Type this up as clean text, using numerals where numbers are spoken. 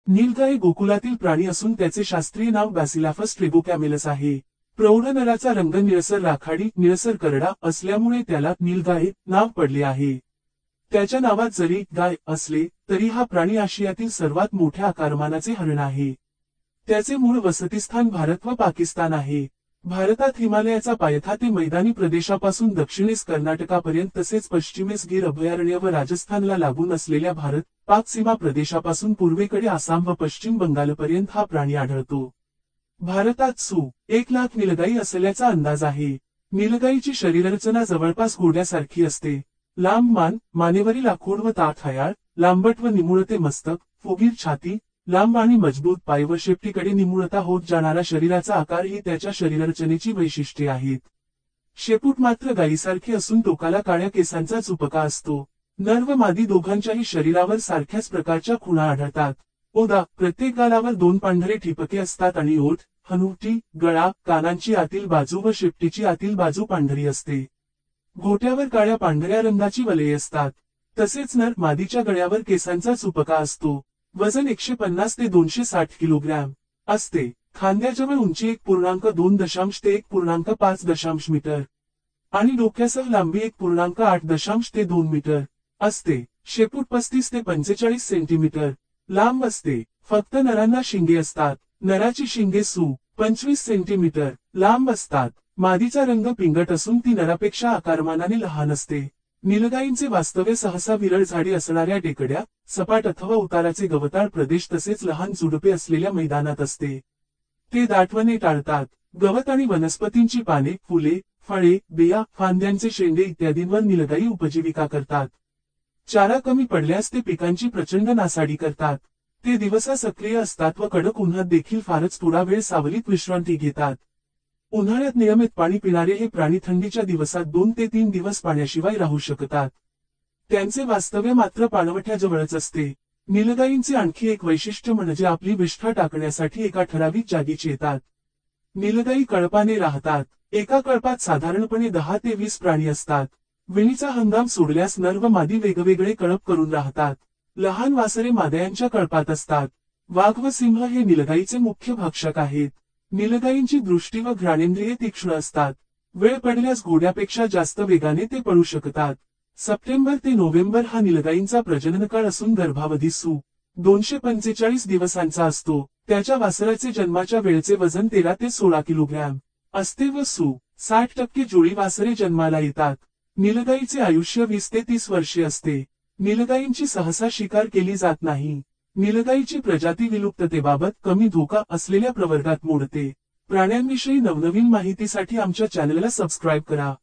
नीलगाय गोकुलातील प्राणी असून त्याचे शास्त्रीय नाव बॅसिलाफस ट्रेबोकॅमेलस आहे। प्रौढ नराचा रंग निळसर राखाडी निळसर करडा असल्यामुळे त्याला नीलगाय नाव पडले आहे। त्याच्या नावात जरी गाय असले तरी हा प्राणी आशियातील सर्वात मोठ्या आकारमानाचे हरण आहे। त्याचे मूळ वसतिस्थान भारत व पाकिस्तान आहे। भारतात हिमालयाचा पायथा ते मैदानी प्रदेशापासून दक्षिणेस कर्नाटकापर्यंत तसेच पश्चिमेस गिर अभयारण्य व राजस्थानला लागून असलेल्या भारत-पाक सीमा प्रदेशापासून पूर्वेकडे आसाम व पश्चिम बंगालपर्यंत हा प्राणी आढळतो। भारतात सु 1,00,000 नीलगाई असल्याचा अंदाज आहे। नीलगाईची शरीररचना जवळपास घोड्यासारखी असते। लांब मान, मानेवरील आखूड व ताठयाळ, लांबट व निमुळते मस्तक, फुगीर छाती, लांब आणि मजबूत पाय व शेपटीकडे निमुळता होत जाणारा शरीराचा आकार ही त्याच्या शरीररचनेची वैशिष्ट्ये आहेत। शेपूट मात्र गायीसारखी असून टोकाला काळ्या केसांचा चुपका असतो। नर व मादी दोघांच्याही शरीरावर सारख्याच प्रकारच्या खुणा आढळतात। ओदा, प्रत्येक गालावर 2 पांढरे ठिपके असतात आणि ओठ, हनुवटी, गळा, कानांची आतील बाजू व शेपटीची आतील बाजू पांढरी असते। घोट्यावर काळ्या पांढऱ्या रंगाची वलये असतात। तसेच नर मादीच्या गळ्यावर केसांचा चुपका असतो। वजन 150 ते 260 किलोग्रॅम असते। खांद्याजवळ उंची 1.2 ते 1.5 मीटर आणि डोक्यासह लांबी 1.8 ते 2 मीटर असते। शेपूट 35 ते 45 सेंटीमीटर लांब असते। फक्त नरांना शिंगे असतात। नराची शिंगे सु 25 सेंटीमीटर लांब असतात। मादीचा रंग पिंगट असून ती नरापेक्षा आकारमानाने लहान असते। नीलगाईंचे वास्तव्य सहसा विरळ झाडी असणाऱ्या टेकड्या, सपाट अथवा उताराचे गवताळ प्रदेश तसेच लहान झुडपे असलेल्या मैदानात असते। ते दाटवणे टाळतात। गवत आणि वनस्पतींची पाने, फुले, फळे, बिया, फांद्यांचे शेंडे इत्यादींवर नीलगाई उपजीविका करतात। चारा कमी पडल्यास ते पिकांची प्रचंड नासाडी करतात। ते दिवसा सक्रिय असतात व कडक उन्हात देखील फारच थोडा वेळ सावलीत विश्रांती घेतात। उन्हाळ्यात नियमित पाणी पिणारे हे प्राणी थंडीच्या दिवसात 2 ते 3 दिवस पाण्याशिवाय राहू शकतात। त्यांचे वास्तव्य मात्र पाणवठ्याजवळच असते। नीलगाईंचे आणखी एक वैशिष्ट्य म्हणजे आपली विष्ठा टाकण्यासाठी एका ठराविक जागीच येतात। नीलगाई कळपाने राहतात। एका कळपात साधारणपणे 10 ते 20 प्राणी असतात। विणीचा हंगाम सोडल्यास नर व मादी वेगवेगळे कळप करून राहतात। लहान वासरे माद्यांच्या कळपात असतात। वाघ व सिंह हे नीलगाईचे मुख्य भक्षक आहेत। नीलगाईंची दृष्टी व घ्राणेंद्रिये तीक्ष्ण असतात। वेळ पडल्यास घोड्यापेक्षा जास्त वेगाने ते पळू शकतात। सप्टेंबर ते नोव्हेंबर हा नीलगाईंचा प्रजननकाळ असून गर्भावधी सु 245 दिवसांचा असतो। त्याच्या वासराचे जन्माच्या वेळचे वजन 13 ते 16 किलोग्रॅम असते व सु 60% जुळी वासरे जन्माला येतात। नीलगाईचे आयुष्य 20 ते 30 वर्षे असते। नीलगाईंची सहसा शिकार केली जात नाही। नीलगाईची प्रजाती विलुप्ततेबाबत कमी धोका असलेल्या प्रवर्गात मोडते। प्राण्यांविषयी नवनवीन माहितीसाठी आमच्या चॅनलला सबस्क्राईब करा।